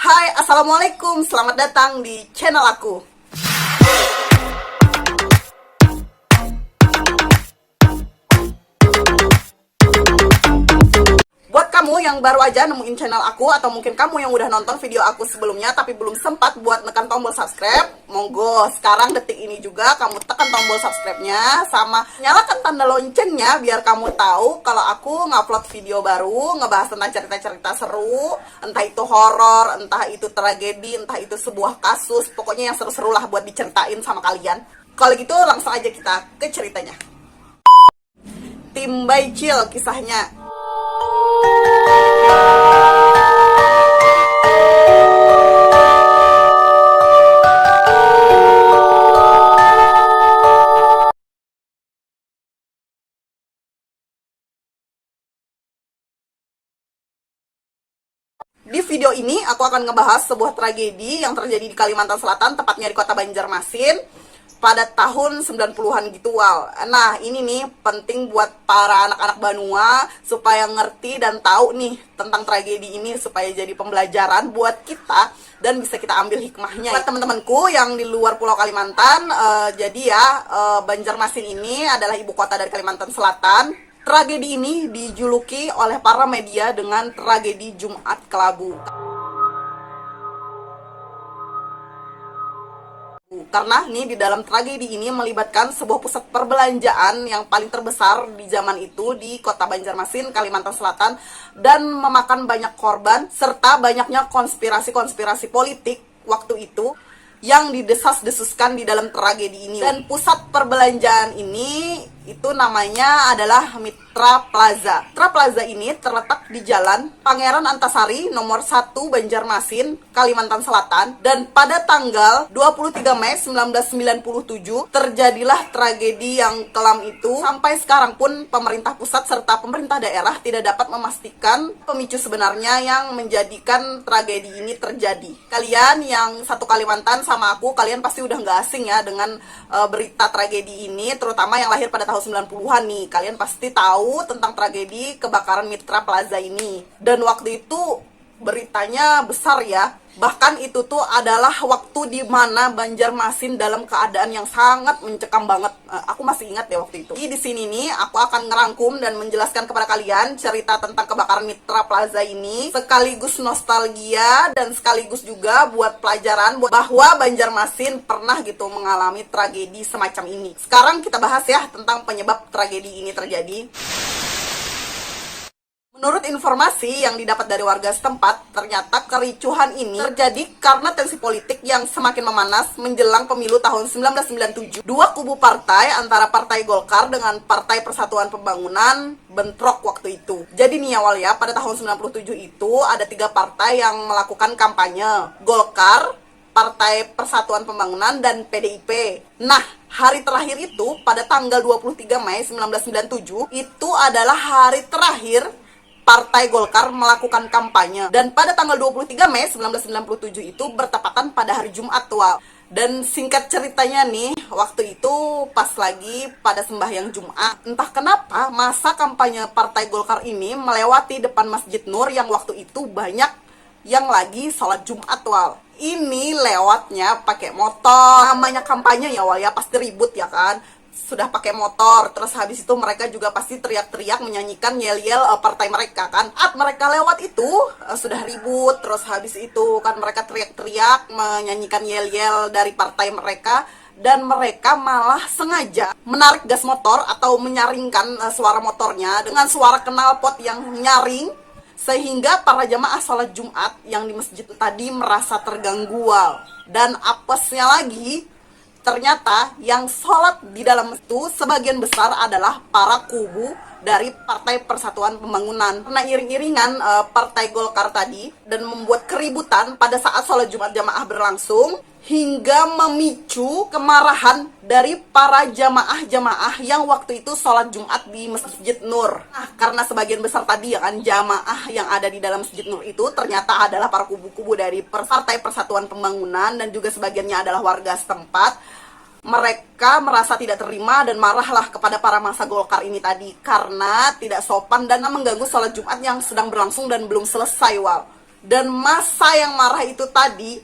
Hai, Assalamualaikum, selamat datang di channel aku. Buat kamu yang baru aja nemuin channel aku, atau mungkin kamu yang udah nonton video aku sebelumnya tapi belum sempat buat nekan tombol subscribe, monggo sekarang detik ini juga kamu tekan tombol subscribe-nya, sama nyalakan tanda loncengnya biar kamu tahu kalau aku ngupload video baru ngebahas tentang cerita-cerita seru, entah itu horor, entah itu tragedi, entah itu sebuah kasus, pokoknya yang seru-seru lah buat diceritain sama kalian. Kalau gitu langsung aja kita ke ceritanya. Tim Baicil kisahnya. Di video ini aku akan ngebahas sebuah tragedi yang terjadi di Kalimantan Selatan, tepatnya di kota Banjarmasin pada tahun 90-an gitu, Wal. Nah, ini nih penting buat para anak-anak Banua supaya ngerti dan tahu nih tentang tragedi ini, supaya jadi pembelajaran buat kita dan bisa kita ambil hikmahnya. Buat teman-temanku yang di luar Pulau Kalimantan, Banjarmasin ini adalah ibu kota dari Kalimantan Selatan. Tragedi ini dijuluki oleh para media dengan tragedi Jumat Kelabu. Karena nih di dalam tragedi ini melibatkan sebuah pusat perbelanjaan yang paling terbesar di zaman itu di kota Banjarmasin, Kalimantan Selatan, dan memakan banyak korban serta banyaknya konspirasi-konspirasi politik waktu itu yang didesas-desuskan di dalam tragedi ini. Dan pusat perbelanjaan ini itu namanya adalah Mitra Plaza. Mitra Plaza ini terletak di Jalan Pangeran Antasari nomor 1 Banjarmasin, Kalimantan Selatan. Dan pada tanggal 23 Mei 1997 terjadilah tragedi yang kelam itu. Sampai sekarang pun pemerintah pusat serta pemerintah daerah tidak dapat memastikan pemicu sebenarnya yang menjadikan tragedi ini terjadi. Kalian yang satu Kalimantan sama aku, kalian pasti udah nggak asing ya dengan berita tragedi ini, terutama yang lahir pada tahun 90-an nih. Kalian pasti tahu tentang tragedi kebakaran Mitra Plaza ini. Dan waktu itu beritanya besar ya. Bahkan itu tuh adalah waktu di mana Banjarmasin dalam keadaan yang sangat mencekam banget. Aku masih ingat ya waktu itu. Di sini nih aku akan ngerangkum dan menjelaskan kepada kalian cerita tentang kebakaran Mitra Plaza ini, sekaligus nostalgia dan sekaligus juga buat pelajaran bahwa Banjarmasin pernah gitu mengalami tragedi semacam ini. Sekarang kita bahas ya tentang penyebab tragedi ini terjadi. Menurut informasi yang didapat dari warga setempat, ternyata kericuhan ini terjadi karena tensi politik yang semakin memanas menjelang pemilu tahun 1997. Dua kubu partai antara Partai Golkar dengan Partai Persatuan Pembangunan bentrok waktu itu. Jadi nih awal ya, pada tahun 97 itu ada 3 partai yang melakukan kampanye. Golkar, Partai Persatuan Pembangunan, dan PDIP. Nah, hari terakhir itu pada tanggal 23 Mei 1997 itu adalah hari terakhir Partai Golkar melakukan kampanye. Dan pada tanggal 23 Mei 1997 itu bertepatan pada hari Jumat tua. Dan singkat ceritanya nih, waktu itu pas lagi pada sembahyang Jumat, entah kenapa masa kampanye Partai Golkar ini melewati depan Masjid Nur yang waktu itu banyak yang lagi sholat Jumat, Wal. Ini lewatnya pakai motor. Namanya kampanye ya, Wal, ya pasti ribut ya kan. Sudah pakai motor, terus habis itu mereka juga pasti teriak-teriak menyanyikan yel-yel partai mereka kan. Mereka lewat itu sudah ribut, terus habis itu kan mereka teriak-teriak menyanyikan yel-yel dari partai mereka, dan mereka malah sengaja menarik gas motor atau menyaringkan suara motornya dengan suara knalpot yang nyaring, sehingga para jamaah sholat Jumat yang di masjid tadi merasa terganggu, Wal. Dan apesnya lagi, ternyata yang sholat di dalam itu sebagian besar adalah para kubu dari Partai Persatuan Pembangunan. Karena iring-iringan Partai Golkar tadi dan membuat keributan pada saat sholat Jumat jamaah berlangsung, hingga memicu kemarahan dari para jamaah-jamaah yang waktu itu sholat Jumat di Masjid Nur. Nah, karena sebagian besar tadi ya kan jamaah yang ada di dalam Masjid Nur itu ternyata adalah para kubu-kubu dari Partai Persatuan Pembangunan dan juga sebagiannya adalah warga setempat. Mereka merasa tidak terima dan marahlah kepada para massa Golkar ini tadi karena tidak sopan dan mengganggu sholat Jumat yang sedang berlangsung dan belum selesai, Wal. Dan massa yang marah itu tadi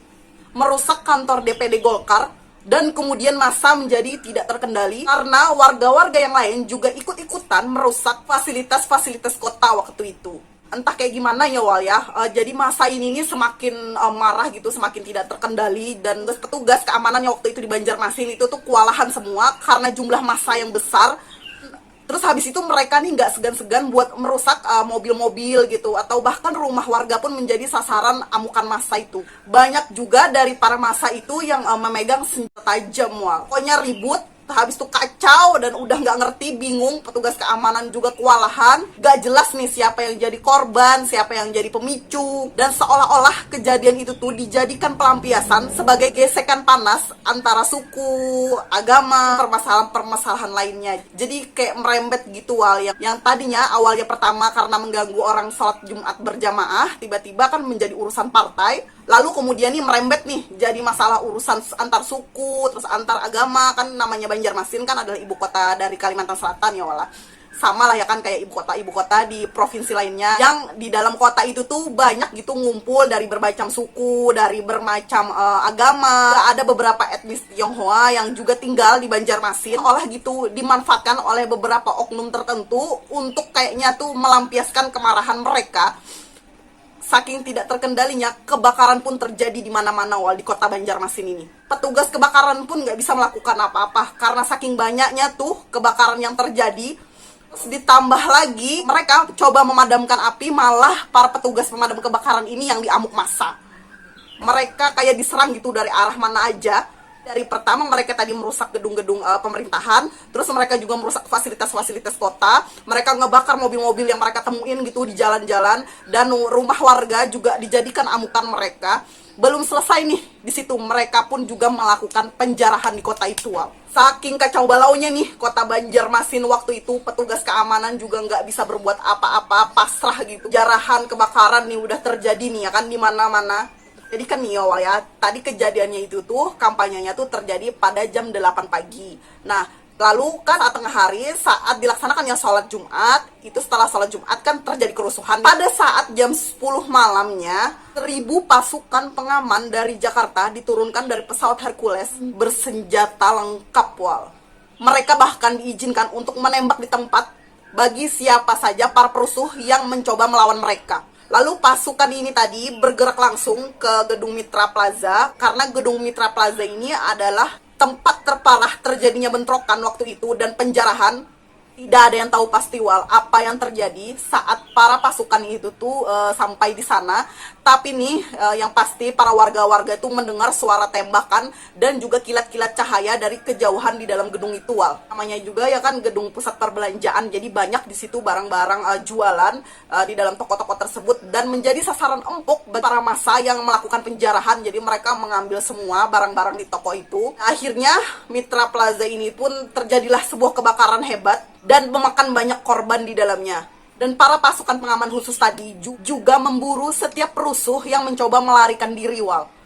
merusak kantor DPD Golkar, dan kemudian massa menjadi tidak terkendali karena warga-warga yang lain juga ikut-ikutan merusak fasilitas-fasilitas kota waktu itu. Entah kayak gimana ya Wal ya, jadi massa ini semakin marah gitu, semakin tidak terkendali, dan petugas keamanan yang waktu itu di Banjarmasin itu tuh kewalahan semua karena jumlah massa yang besar. Terus habis itu mereka nih nggak segan-segan buat merusak mobil-mobil gitu, atau bahkan rumah warga pun menjadi sasaran amukan massa itu. Banyak juga dari para massa itu yang memegang senjata tajam, Wal. Pokoknya ribut, habis itu kacau dan udah nggak ngerti, bingung, petugas keamanan juga kewalahan, nggak jelas nih siapa yang jadi korban, siapa yang jadi pemicu, dan seolah-olah kejadian itu tuh dijadikan pelampiasan sebagai gesekan panas antara suku, agama, permasalahan-permasalahan lainnya. Jadi kayak merembet gitu Wal, yang tadinya awalnya pertama karena mengganggu orang sholat Jumat berjamaah, tiba-tiba kan menjadi urusan partai. Lalu kemudian nih merembet nih jadi masalah urusan antar suku, terus antar agama. Kan namanya Banjarmasin kan adalah ibu kota dari Kalimantan Selatan ya Wala. Sama lah ya kan kayak ibu kota di provinsi lainnya, yang di dalam kota itu tuh banyak gitu ngumpul dari bermacam suku, dari bermacam agama. Ada beberapa etnis Tionghoa yang juga tinggal di Banjarmasin, olah gitu dimanfaatkan oleh beberapa oknum tertentu untuk kayaknya tuh melampiaskan kemarahan mereka. Saking tidak terkendalinya, kebakaran pun terjadi di mana-mana Wal di kota Banjarmasin ini. Petugas kebakaran pun nggak bisa melakukan apa-apa karena saking banyaknya tuh kebakaran yang terjadi. Terus ditambah lagi mereka coba memadamkan api, malah para petugas pemadam kebakaran ini yang diamuk massa. Mereka kayak diserang gitu dari arah mana aja. Dari pertama mereka tadi merusak gedung-gedung pemerintahan, terus mereka juga merusak fasilitas-fasilitas kota, mereka ngebakar mobil-mobil yang mereka temuin gitu di jalan-jalan, dan rumah warga juga dijadikan amukan mereka. Belum selesai nih, di situ mereka pun juga melakukan penjarahan di kota itu. Saking kacau balaunya nih kota Banjarmasin waktu itu, petugas keamanan juga nggak bisa berbuat apa-apa, pasrah gitu. Penjarahan, kebakaran nih udah terjadi nih ya kan di mana-mana. Jadi kan nih ya, tadi kejadiannya itu tuh, kampanyenya tuh terjadi pada jam 8 pagi. Nah, lalu kan saat tengah hari, saat dilaksanakannya sholat Jumat, itu setelah sholat Jumat kan terjadi kerusuhan. Pada saat jam 10 malamnya, 1.000 pasukan pengaman dari Jakarta diturunkan dari pesawat Hercules bersenjata lengkap Wal. Mereka bahkan diizinkan untuk menembak di tempat bagi siapa saja para perusuh yang mencoba melawan mereka. Lalu pasukan ini tadi bergerak langsung ke Gedung Mitra Plaza, karena Gedung Mitra Plaza ini adalah tempat terparah terjadinya bentrokan waktu itu dan penjarahan. Tidak ada yang tahu pasti Wal apa yang terjadi saat para pasukan itu tuh sampai di sana. Tapi nih yang pasti para warga-warga itu mendengar suara tembakan dan juga kilat-kilat cahaya dari kejauhan di dalam gedung itu Wal. Namanya juga ya kan gedung pusat perbelanjaan, jadi banyak di situ barang-barang jualan di dalam toko-toko tersebut, dan menjadi sasaran empuk bagi para massa yang melakukan penjarahan. Jadi mereka mengambil semua barang-barang di toko itu. Akhirnya Mitra Plaza ini pun terjadilah sebuah kebakaran hebat dan memakan banyak korban di dalamnya. Dan para pasukan pengaman khusus tadi juga memburu setiap perusuh yang mencoba melarikan diri Wal.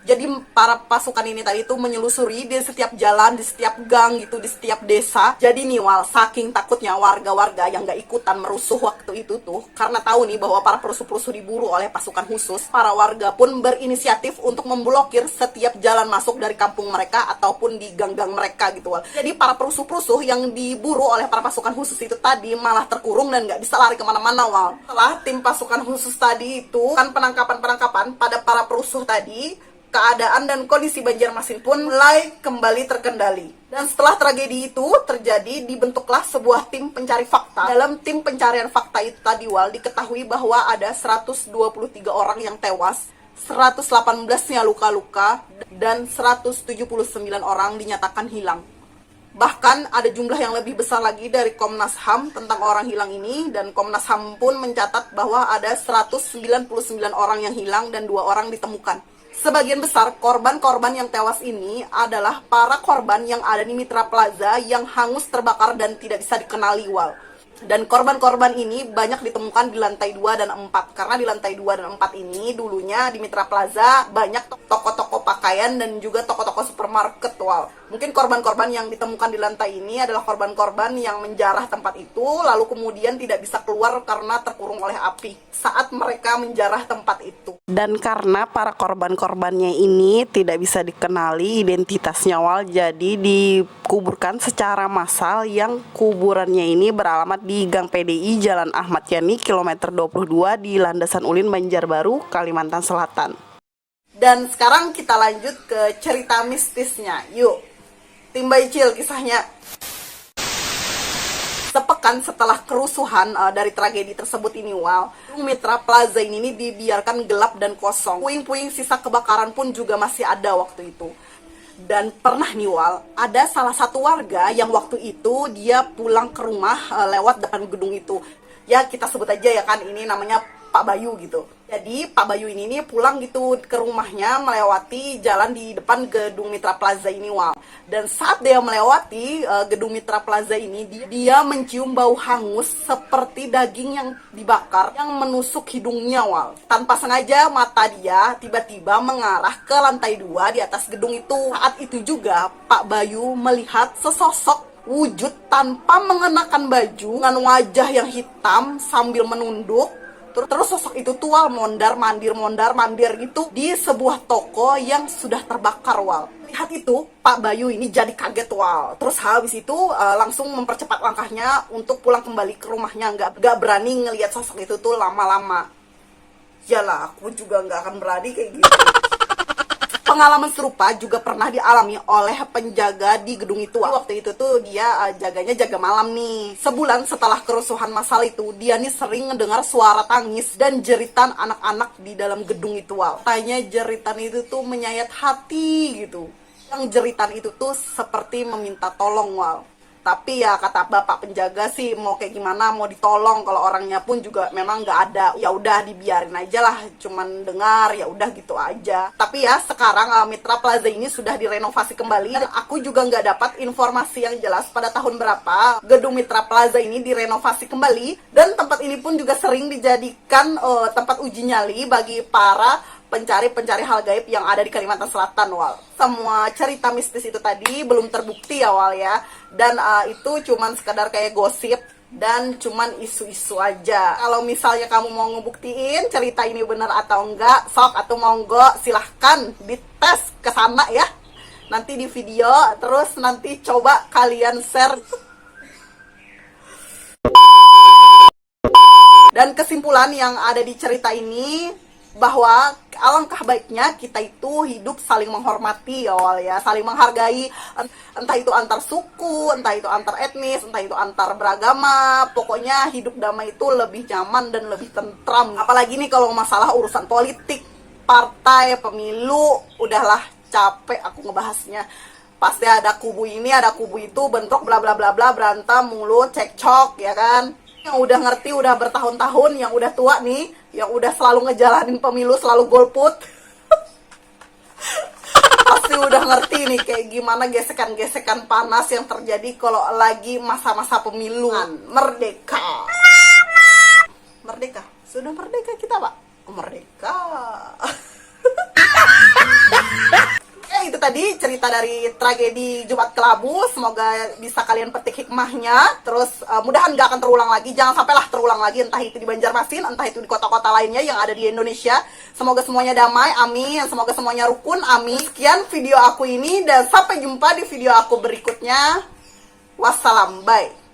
Jadi para pasukan ini tadi tuh menyelusuri di setiap jalan, di setiap gang gitu, di setiap desa. Jadi nih Wal, saking takutnya warga-warga yang gak ikutan merusuh waktu itu tuh, karena tahu nih bahwa para perusuh-perusuh diburu oleh pasukan khusus, para warga pun berinisiatif untuk memblokir setiap jalan masuk dari kampung mereka ataupun di gang-gang mereka gitu Wal. Jadi para perusuh-perusuh yang diburu oleh para pasukan khusus itu tadi malah terkurung dan gak bisa lari kemana-mana Wal. Setelah tim pasukan khusus tadi itu kan penangkapan-penangkapan pada para perusuh tadi, keadaan dan kondisi Banjarmasin pun mulai kembali terkendali. Dan setelah tragedi itu terjadi, dibentuklah sebuah tim pencari fakta. Dalam tim pencarian fakta itu tadi Wal, diketahui bahwa ada 123 orang yang tewas, 118-nya luka-luka, dan 179 orang dinyatakan hilang. Bahkan ada jumlah yang lebih besar lagi dari Komnas HAM tentang orang hilang ini, dan Komnas HAM pun mencatat bahwa ada 199 orang yang hilang dan 2 orang ditemukan. Sebagian besar korban-korban yang tewas ini adalah para korban yang ada di Mitra Plaza yang hangus terbakar dan tidak bisa dikenali Wal. Dan korban-korban ini banyak ditemukan di lantai 2 dan 4. Karena di lantai 2 dan 4 ini dulunya di Mitra Plaza banyak toko-toko pakaian pakaian dan juga toko-toko supermarket. Wow. Mungkin korban-korban yang ditemukan di lantai ini adalah korban-korban yang menjarah tempat itu, lalu kemudian tidak bisa keluar karena terkurung oleh api saat mereka menjarah tempat itu. Dan karena para korban-korbannya ini tidak bisa dikenali identitasnya, Wal, jadi dikuburkan secara massal yang kuburannya ini beralamat di Gang PDI Jalan Ahmad Yani kilometer 22 di Landasan Ulin, Banjarbaru, Kalimantan Selatan. Dan sekarang kita lanjut ke cerita mistisnya. Yuk, Tim Baicil kisahnya. Sepekan setelah kerusuhan dari tragedi tersebut ini, Wal, Mitra Plaza ini dibiarkan gelap dan kosong. Puing-puing sisa kebakaran pun juga masih ada waktu itu. Dan pernah nih, Wal, ada salah satu warga yang waktu itu dia pulang ke rumah lewat depan gedung itu. Ya kita sebut aja ya kan, ini namanya Pak Bayu gitu. Jadi Pak Bayu ini pulang gitu ke rumahnya melewati jalan di depan gedung Mitra Plaza ini, Wal. Dan saat dia melewati gedung Mitra Plaza ini, dia mencium bau hangus seperti daging yang dibakar yang menusuk hidungnya, Wal. Tanpa sengaja mata dia tiba-tiba mengarah ke lantai 2 di atas gedung itu. Saat itu juga Pak Bayu melihat sesosok wujud tanpa mengenakan baju dengan wajah yang hitam sambil menunduk. Terus sosok itu tual mondar-mandir gitu di sebuah toko yang sudah terbakar, Wal. Lihat itu, Pak Bayu ini jadi kaget, Wal. Terus habis itu langsung mempercepat langkahnya untuk pulang kembali ke rumahnya. Nggak berani ngelihat sosok itu tuh lama-lama. Yalah, aku juga nggak akan berani kayak gitu. Pengalaman serupa juga pernah dialami oleh penjaga di gedung itu. Waktu itu tuh dia jaganya jaga malam nih. Sebulan setelah kerusuhan massal itu, dia nih sering mendengar suara tangis dan jeritan anak-anak di dalam gedung itu, Wal. Tanya jeritan itu tuh menyayat hati gitu. Yang jeritan itu tuh seperti meminta tolong, Wal. Tapi ya kata bapak penjaga sih mau kayak gimana, mau ditolong kalau orangnya pun juga memang nggak ada. Ya udah dibiarin aja lah, cuman dengar ya udah gitu aja. Tapi ya sekarang Mitra Plaza ini sudah direnovasi kembali. Dan aku juga nggak dapat informasi yang jelas pada tahun berapa gedung Mitra Plaza ini direnovasi kembali. Dan tempat ini pun juga sering dijadikan tempat uji nyali bagi para pencari hal gaib yang ada di Kalimantan Selatan, Wal. Semua cerita mistis itu tadi belum terbukti ya, Wal ya. Dan itu cuman sekadar kayak gosip dan cuman isu-isu aja. Kalau misalnya kamu mau ngebuktiin cerita ini benar atau enggak, sok atau monggo silahkan dites ke sana ya. Nanti di video, terus nanti coba kalian share. Dan kesimpulan yang ada di cerita ini bahwa alangkah baiknya kita itu hidup saling menghormati ya, Wal ya, saling menghargai, entah itu antar suku, entah itu antar etnis, entah itu antar beragama. Pokoknya hidup damai itu lebih nyaman dan lebih tentram. Apalagi nih kalau masalah urusan politik, partai, pemilu, udahlah capek aku ngebahasnya. Pasti ada kubu ini, ada kubu itu, bentrok bla bla bla bla, berantem mulu, cekcok ya kan. Yang udah ngerti, udah bertahun-tahun, yang udah tua nih, yang udah selalu ngejalanin pemilu, selalu golput, pasti udah ngerti nih kayak gimana gesekan-gesekan panas yang terjadi kalau lagi masa-masa pemiluan. Merdeka, merdeka, sudah merdeka kita, Pak. Merdeka. Itu tadi cerita dari tragedi Jumat Kelabu. Semoga bisa kalian petik hikmahnya. Terus mudahan gak akan terulang lagi. Jangan sampailah terulang lagi, entah itu di Banjarmasin, entah itu di kota-kota lainnya yang ada di Indonesia. Semoga semuanya damai, amin. Semoga semuanya rukun, amin. Sekian video aku ini dan sampai jumpa di video aku berikutnya. Wassalam, bye.